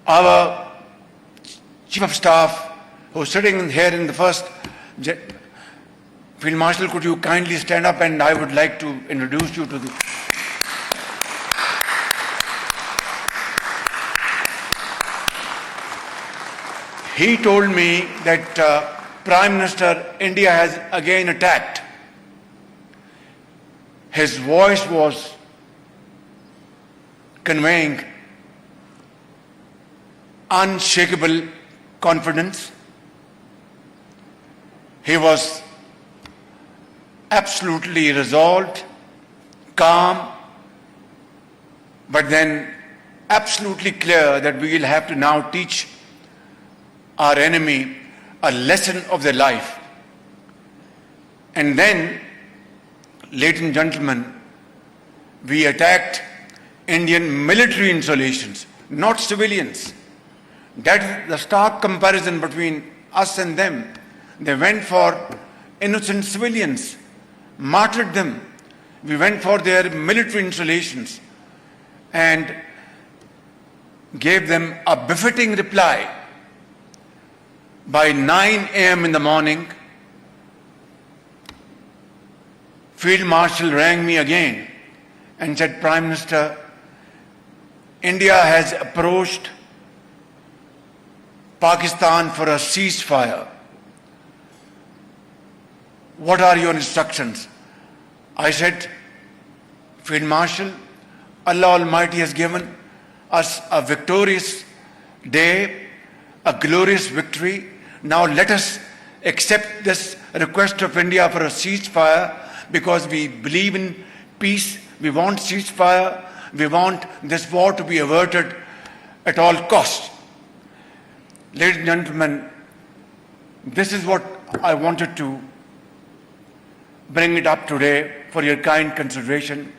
our Chief of Staff, who's sitting here in the first, Field Marshal, could you kindly stand up, and I would like to introduce you to the... He told me that Prime Minister, India has again attacked. His voice was conveying unshakable confidence. He was absolutely resolved, calm, but then absolutely clear that we will have to now teach our enemy a lesson of their life. And then, ladies and gentlemen, we attacked Indian military installations, not civilians. That is the stark comparison between us and them. They went for innocent civilians, martyred them. We went for their military installations and gave them a befitting reply. By 9 a.m. in the morning, Field Marshal rang me again and said, Prime Minister, India has approached Pakistan for a ceasefire. What are your instructions? I said, Field Marshal, Allah Almighty has given us a victorious day, a glorious victory. Now let us accept this request of India for a ceasefire, because we believe in peace. We want ceasefire. We want this war to be averted at all costs. Ladies and gentlemen, this is what I wanted to bring it up today for your kind consideration.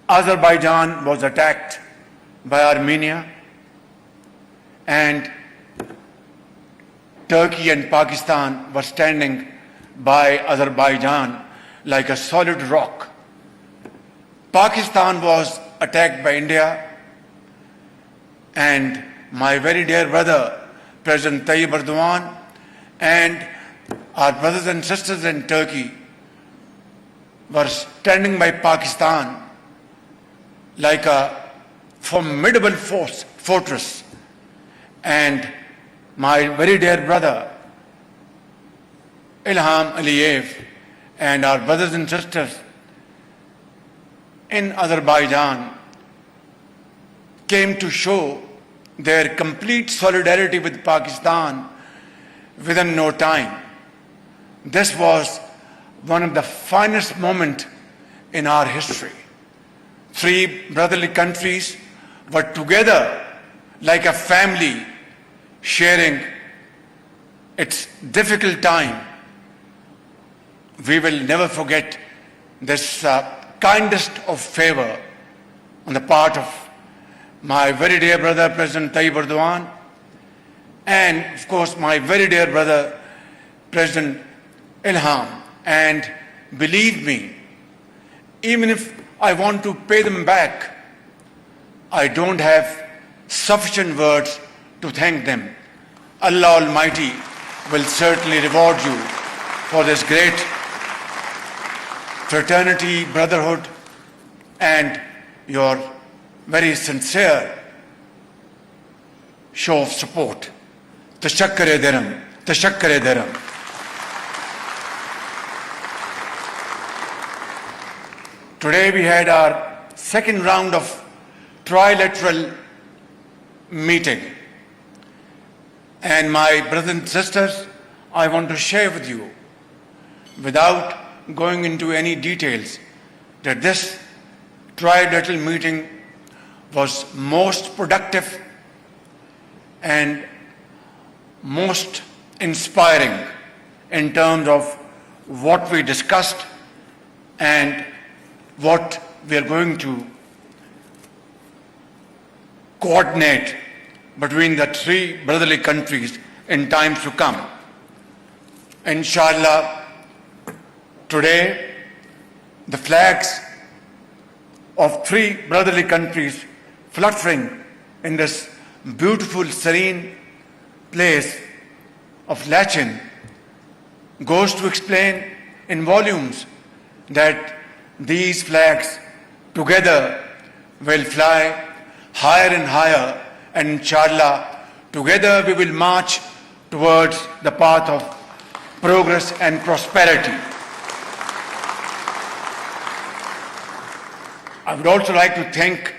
Azerbaijan was attacked by Armenia, and Turkey and Pakistan were standing by Azerbaijan like a solid rock. Pakistan was attacked by India, and my very dear brother, President Tayyip Erdogan, and our brothers and sisters in Turkey were standing by Pakistan like a formidable fortress. And my very dear brother, Ilham Aliyev, and our brothers and sisters in Azerbaijan came to show their complete solidarity with Pakistan within no time. This was one of the finest moments in our history. Three brotherly countries were together like a family, sharing its difficult time. We will never forget this kindest of favor on the part of my very dear brother, President Tayyip Erdogan, and of course my very dear brother, President Ilham. And believe me, even if I want to pay them back, I don't have sufficient words to thank them. Allah Almighty will certainly reward you for this great fraternity, brotherhood, and your very sincere show of support. Tashakkar-e diram, tashakkar-e diram. Today we had our second round of trilateral meeting. And my brothers and sisters, I want to share with you, without going into any details, that this trilateral meeting was most productive and most inspiring in terms of what we discussed and what we are going to coordinate between the three brotherly countries in times to come. Inshallah, today the flags of three brotherly countries fluttering in this beautiful, serene place of Lachin goes to explain in volumes that these flags together will fly higher and higher, and inshallah, together we will march towards the path of progress and prosperity. I would also like to thank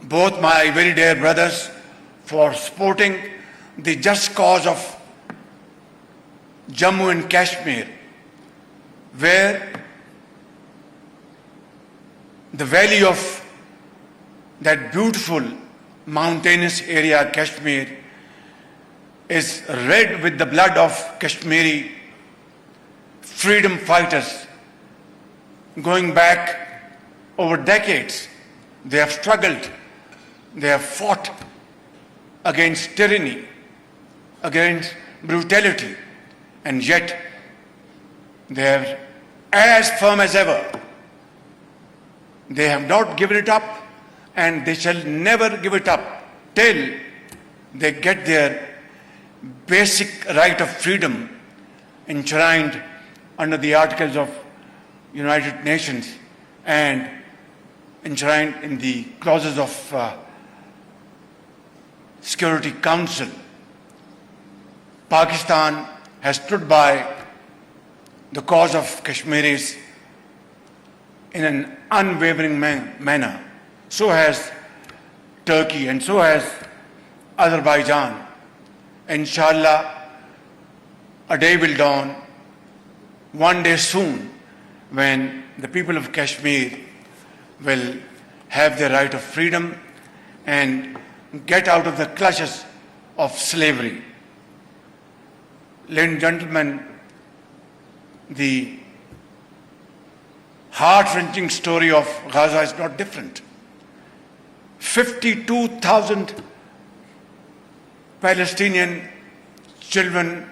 both my very dear brothers for supporting the just cause of Jammu and Kashmir, where the valley of that beautiful mountainous area, Kashmir, is red with the blood of Kashmiri freedom fighters. Going back over decades, they have struggled, they have fought against tyranny, against brutality, and yet they are as firm as ever. They have not given it up, and they shall never give it up till they get their basic right of freedom enshrined under the Articles of United Nations and enshrined in the clauses of Security Council. Pakistan has stood by the cause of Kashmiris in an unwavering manner. So has Turkey, and so has Azerbaijan. Inshallah, a day will dawn, one day soon, when the people of Kashmir will have their right of freedom and get out of the clutches of slavery. Ladies and gentlemen, the heart-wrenching story of Gaza is not different. 52,000 Palestinian children,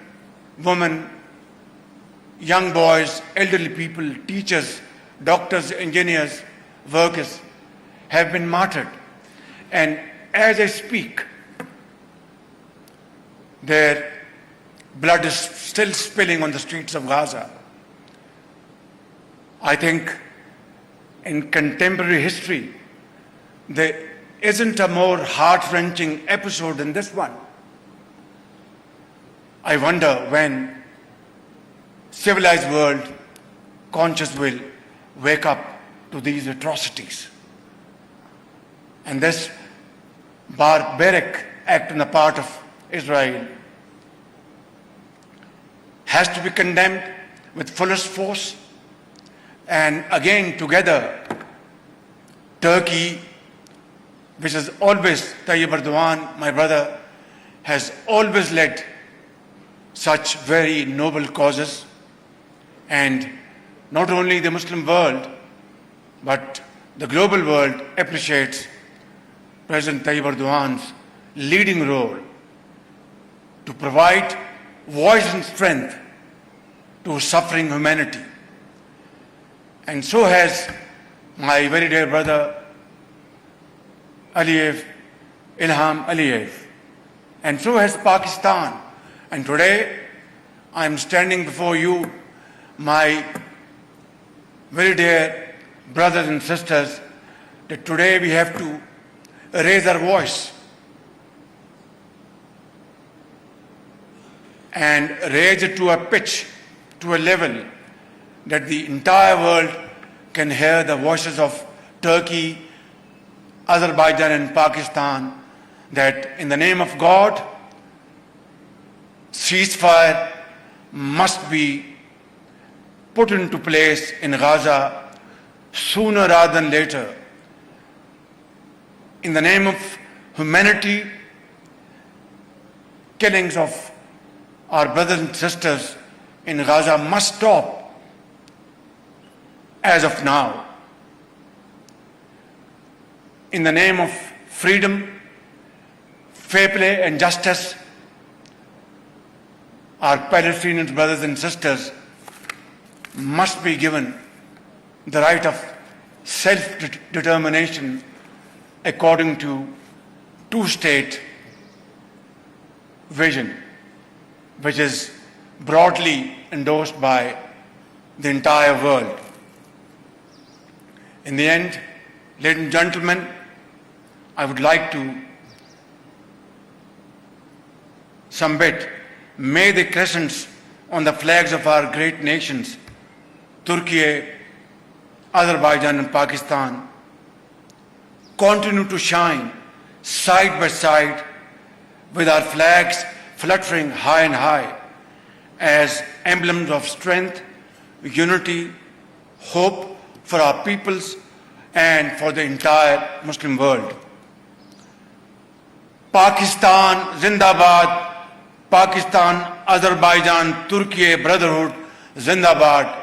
women, young boys, elderly people, teachers, doctors, engineers, workers have been martyred. And as I speak, their blood is still spilling on the streets of Gaza. I think in contemporary history, there isn't a more heart-wrenching episode than this one. I wonder when civilized world conscious will wake up to these atrocities. And this barbaric act on the part of Israel has to be condemned with fullest force. And again, together, Turkey, which has always, Tayyip Erdogan, my brother, has always led such very noble causes. And not only the Muslim world, but the global world appreciates President Tayyip Erdogan's leading role to provide voice and strength to suffering humanity. And so has my very dear brother Ilham Aliyev. And so has Pakistan. And today I am standing before you, my very dear brothers and sisters, that today we have to raise our voice and raise it to a pitch, to a level that the entire world can hear the voices of Turkey, Azerbaijan and Pakistan, that in the name of God, ceasefire must be put into place in Gaza sooner rather than later. In the name of humanity, killings of our brothers and sisters in Gaza must stop as of now. In the name of freedom, fair play and justice, our Palestinian brothers and sisters must be given the right of self-determination according to two-state vision, which is broadly endorsed by the entire world. In the end, ladies and gentlemen, I would like to submit, may the crescents on the flags of our great nations, Turkey, Azerbaijan and Pakistan, continue to shine side by side with our flags fluttering high and high as emblems of strength, unity, hope for our peoples and for the entire Muslim world. Pakistan Zindabad, Pakistan, Azerbaijan, Turkey brotherhood Zindabad.